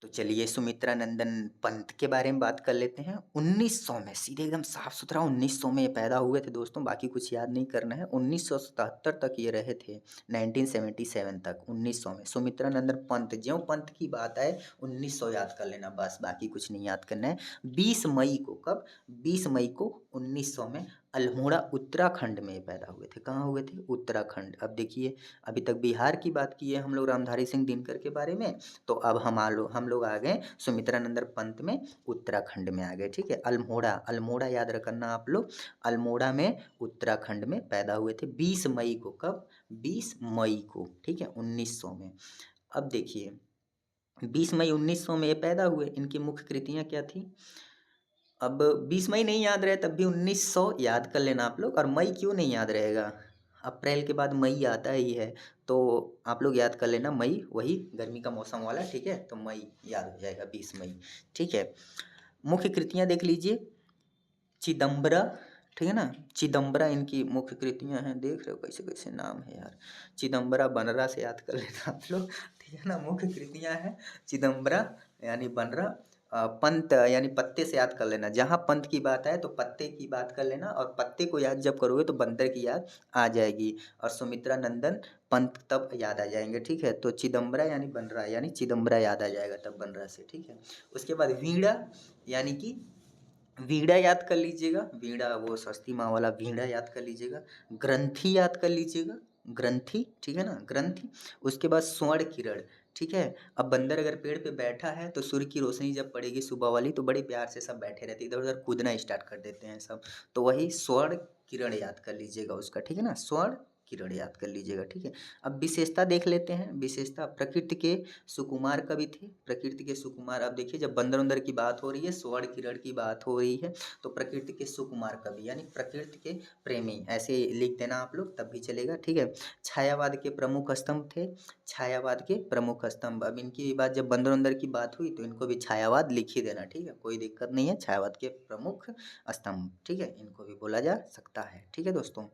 तो चलिए सुमित्रा नंदन पंत के बारे में बात कर लेते हैं। 1900 में सीधे एकदम साफ-सुथरा 1900 में ये पैदा हुए थे दोस्तों, बाकी कुछ याद नहीं करना है। 1977 तक ये रहे थे, 1977 तक 1900 में सुमित्रा नंदन पंत। ज्यों पंत की बात आए 1900 याद कर लेना बस, बाकी कुछ नहीं याद करना है। 20 मई को, कब? 20 मई को 1900 में अल्मोड़ा उत्तराखंड में ये पैदा हुए थे। कहाँ हुए थे? उत्तराखंड। अब देखिए, अभी तक बिहार की बात की है हम लोग रामधारी सिंह दिनकर के बारे में, तो अब हम लोग आ गए सुमित्रा नंदन पंत में, उत्तराखंड में आ गए। ठीक है, अल्मोड़ा, अल्मोड़ा याद रखना आप लोग, अल्मोड़ा में उत्तराखंड में पैदा हुए थे 20 मई को। कब? 20 मई को, ठीक है, 1900 में। अब देखिए 20 मई 1900 में ये पैदा हुए, इनकी मुख्य कृतियाँ क्या थी? अब 20 मई नहीं याद रहे तब भी 1900 याद कर लेना आप लोग। और मई क्यों नहीं याद रहेगा? अप्रैल के बाद मई आता ही है, तो आप लोग याद कर लेना मई, वही गर्मी का मौसम वाला। ठीक है, तो मई याद हो जाएगा, 20 मई। ठीक है, मुख्य कृतियाँ देख लीजिए। चिदम्बरा, ठीक है ना, चिदम्बरा इनकी मुख्य कृतियाँ हैं। देख रहे हो कैसे कैसे नाम है यार। चिदम्बरा बनरा से याद कर लेना आप लोग, ठीक है ना। मुख्य कृतियाँ हैं चिदम्बरा यानी बनरा। पंत यानी पत्ते से याद कर लेना। जहाँ पंत की बात आए तो पत्ते की बात कर लेना, और पत्ते को याद जब करोगे तो बंदर की याद आ जाएगी, और सुमित्रा नंदन पंत तब याद आ जाएंगे। ठीक है, तो चिदम्बरा यानी बनरा यानी चिदम्बरा याद आ जाएगा तब बनरा से। ठीक है, उसके बाद वीणा यानी कि वीणा याद कर लीजिएगा, वीणा वो सस्ती माँ वाला वीणा याद कर लीजिएगा। ग्रंथि याद कर लीजिएगा, ग्रंथि, ठीक है ना, ग्रंथि। उसके बाद स्वर्ण किरण। ठीक है, अब बंदर अगर पेड़ पे बैठा है तो सूर्य की रोशनी जब पड़ेगी सुबह वाली तो बड़े प्यार से सब बैठे रहते, इधर उधर कूदना स्टार्ट कर देते हैं सब, तो वही स्वर्ण किरण याद कर लीजिएगा उसका। ठीक है ना, स्वर्ण किरण याद कर लीजिएगा। ठीक है, अब विशेषता देख लेते हैं। विशेषता, प्रकृति के सुकुमार कवि थे, प्रकृति के सुकुमार। अब देखिए जब बंदर उंदर की बात हो रही है, स्वर्ण किरण की बात हो रही है, तो प्रकृति के सुकुमार कवि यानी प्रकृति के प्रेमी, ऐसे लिख देना आप लोग तब भी चलेगा। ठीक है, छायावाद के प्रमुख स्तंभ थे, छायावाद के प्रमुख स्तंभ। अब इनकी बात जब बंदर उंदर की बात हुई तो इनको भी छायावाद लिख ही देना। ठीक है, कोई दिक्कत नहीं है, छायावाद के प्रमुख स्तंभ। ठीक है, इनको भी बोला जा सकता है। ठीक है दोस्तों,